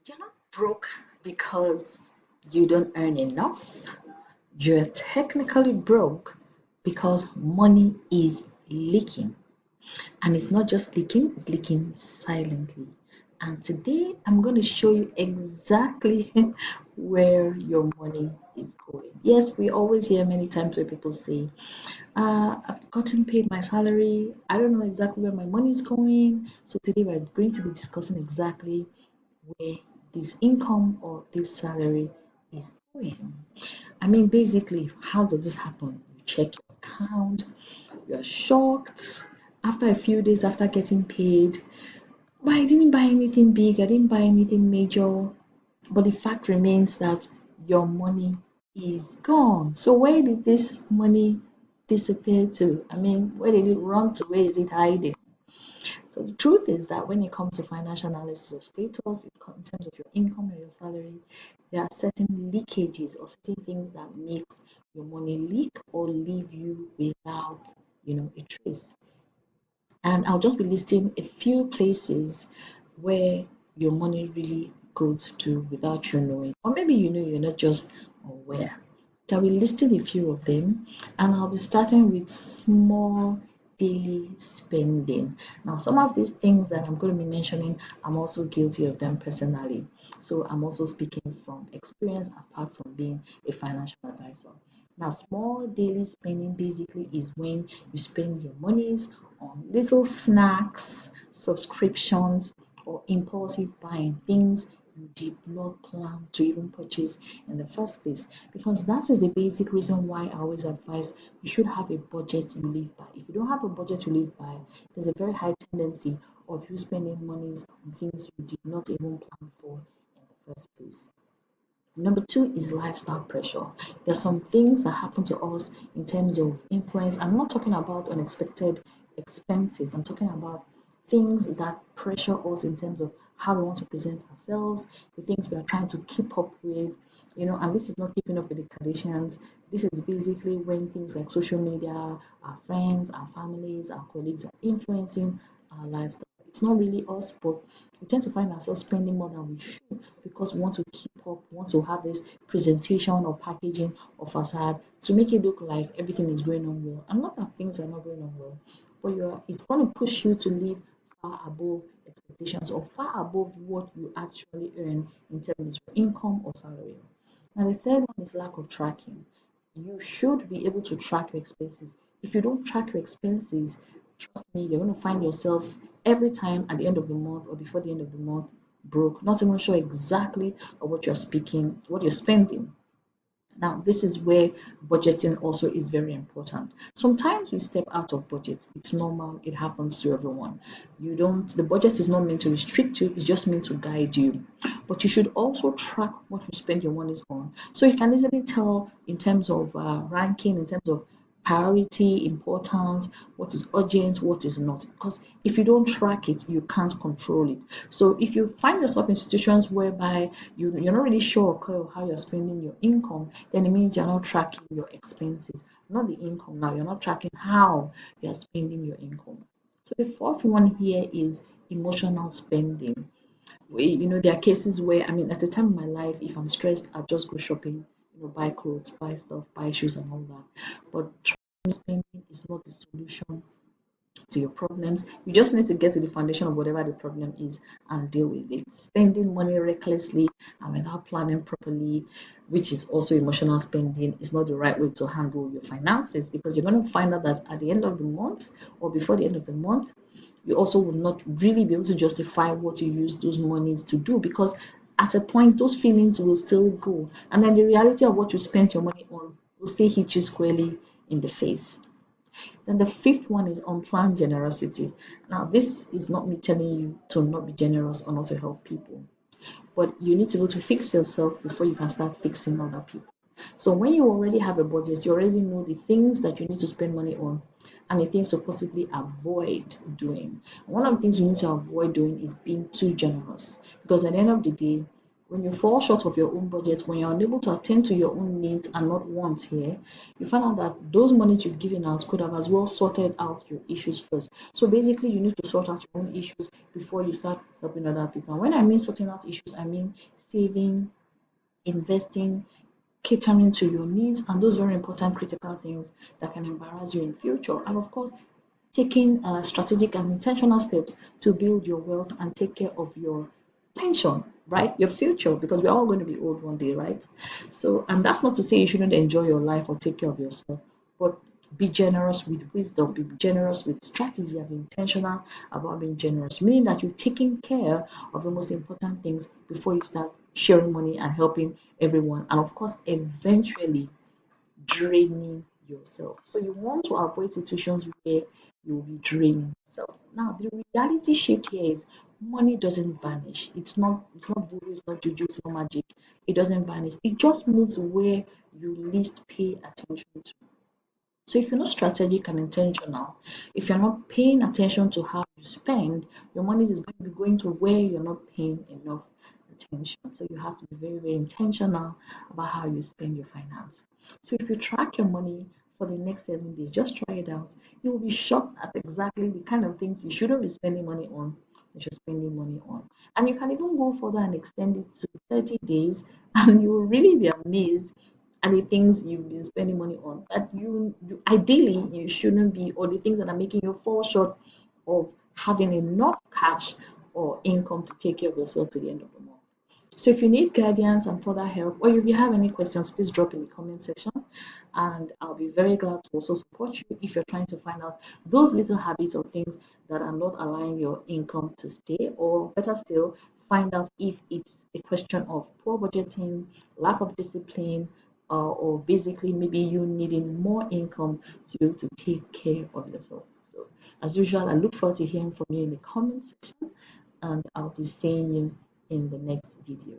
You're not broke because you don't earn enough. You're technically broke because money is leaking. And it's not just leaking, it's leaking silently. And today I'm going to show you exactly where your money is going. Yes, we always hear many times where people say, I've gotten paid my salary. I don't know exactly where my money is going. So today we're going to be discussing exactly where this income or this salary is going. I mean, basically, how does this happen? You check your account, you're shocked after a few days after getting paid. But I didn't buy anything big, I didn't buy anything major. But the fact remains that your money is gone. So where did this money disappear to? I mean, where did it run to? Where is it hiding? So the truth is that when it comes to financial analysis of status, in terms of your income or your salary, there are certain leakages or certain things that makes your money leak or leave you without, a trace. And I'll just be listing a few places where your money really goes to without you knowing. Or maybe you know you're not just aware. So I'll be listing a few of them and I'll be starting with small daily spending. Now, some of these things that I'm going to be mentioning, I'm also guilty of them personally. So I'm also speaking from experience apart from being a financial advisor. Now, small daily spending basically is when you spend your monies on little snacks, subscriptions, or impulsive buying things you did not plan to even purchase in the first place. Because that is the basic reason why I always advise you should have a budget you live by. If you don't have a budget to live by, there's a very high tendency of you spending monies on things you did not even plan for in the first place. Number two is lifestyle pressure. There's some things that happen to us in terms of influence. I'm not talking about unexpected expenses. I'm talking about things that pressure us in terms of how we want to present ourselves, the things we are trying to keep up with, and this is not keeping up with the Kardashians. This is basically when things like social media, our friends, our families, our colleagues are influencing our lifestyle. It's not really us, but we tend to find ourselves spending more than we should because we want to keep up, we want to have this presentation or packaging or facade to make it look like everything is going on well. And not that things are not going on well, but it's going to push you to live far above expectations or far above what you actually earn in terms of income or salary. Now, the third one is lack of tracking. You should be able to track your expenses. If you don't track your expenses, trust me, you're going to find yourself every time at the end of the month or before the end of the month broke, not even sure exactly of what you're spending. Now, this is where budgeting also is very important. Sometimes we step out of budget. It's normal. It happens to everyone. The budget is not meant to restrict you. It's just meant to guide you. But you should also track what you spend your monies on. So you can easily tell in terms of ranking, in terms of priority, importance, what is urgent, what is not. Because if you don't track it, you can't control it. So if you find yourself in situations whereby you're not really sure of how you're spending your income, then it means you're not tracking your expenses, not the income. Now you're not tracking how you're spending your income. So the fourth one here is emotional spending. There are cases where, I mean, at the time of my life, if I'm stressed, I'll just go shopping, buy clothes, buy stuff, buy shoes, and all that. But spending is not the solution to your problems. You just need to get to the foundation of whatever the problem is and deal with it. Spending money recklessly and without planning properly, which is also emotional spending, is not the right way to handle your finances because you're going to find out that at the end of the month or before the end of the month, you also will not really be able to justify what you use those monies to do because at a point those feelings will still go and then the reality of what you spent your money on will still hit you squarely in the face. Then the fifth one is unplanned generosity. Now, this is not me telling you to not be generous or not to help people, but you need to be able to fix yourself before you can start fixing other people. So when you already have a budget, you already know the things that you need to spend money on and the things to possibly avoid doing. One of the things you need to avoid doing is being too generous because at the end of the day, when you fall short of your own budget, when you're unable to attend to your own needs and not wants here, you find out that those monies you've given out could have as well sorted out your issues first. So basically, you need to sort out your own issues before you start helping other people. And when I mean sorting out issues, I mean saving, investing, catering to your needs, and those very important critical things that can embarrass you in future. And of course, taking strategic and intentional steps to build your wealth and take care of your pension, right? Your future, because we're all going to be old one day, right? So, and that's not to say you shouldn't enjoy your life or take care of yourself, but be generous with wisdom, be generous with strategy, and be intentional about being generous, meaning that you're taking care of the most important things before you start sharing money and helping everyone. And of course, eventually draining yourself. So you want to avoid situations where you'll be draining yourself. Now, the reality shift here is money doesn't vanish. It's not voodoo, it's not juju, it's not magic. It doesn't vanish. It just moves where you least pay attention to. So if you're not strategic and intentional, if you're not paying attention to how you spend, your money is going to be going to where you're not paying enough attention. So you have to be very, very intentional about how you spend your finance. So if you track your money for the next 7 days, just try it out. You will be shocked at exactly the kind of things you shouldn't be spending money on that you're spending money on. And you can even go further and extend it to 30 days, and you will really be amazed and the things you've been spending money on that you ideally you shouldn't be, or the things that are making you fall short of having enough cash or income to take care of yourself to the end of the month. So if you need guidance and further help, or if you have any questions, please drop in the comment section, and I'll be very glad to also support you if you're trying to find out those little habits or things that are not allowing your income to stay, or better still, find out if it's a question of poor budgeting, lack of discipline, or basically maybe you needing more income to be able to take care of yourself. So as usual, I look forward to hearing from you in the comment section, and I'll be seeing you in the next video.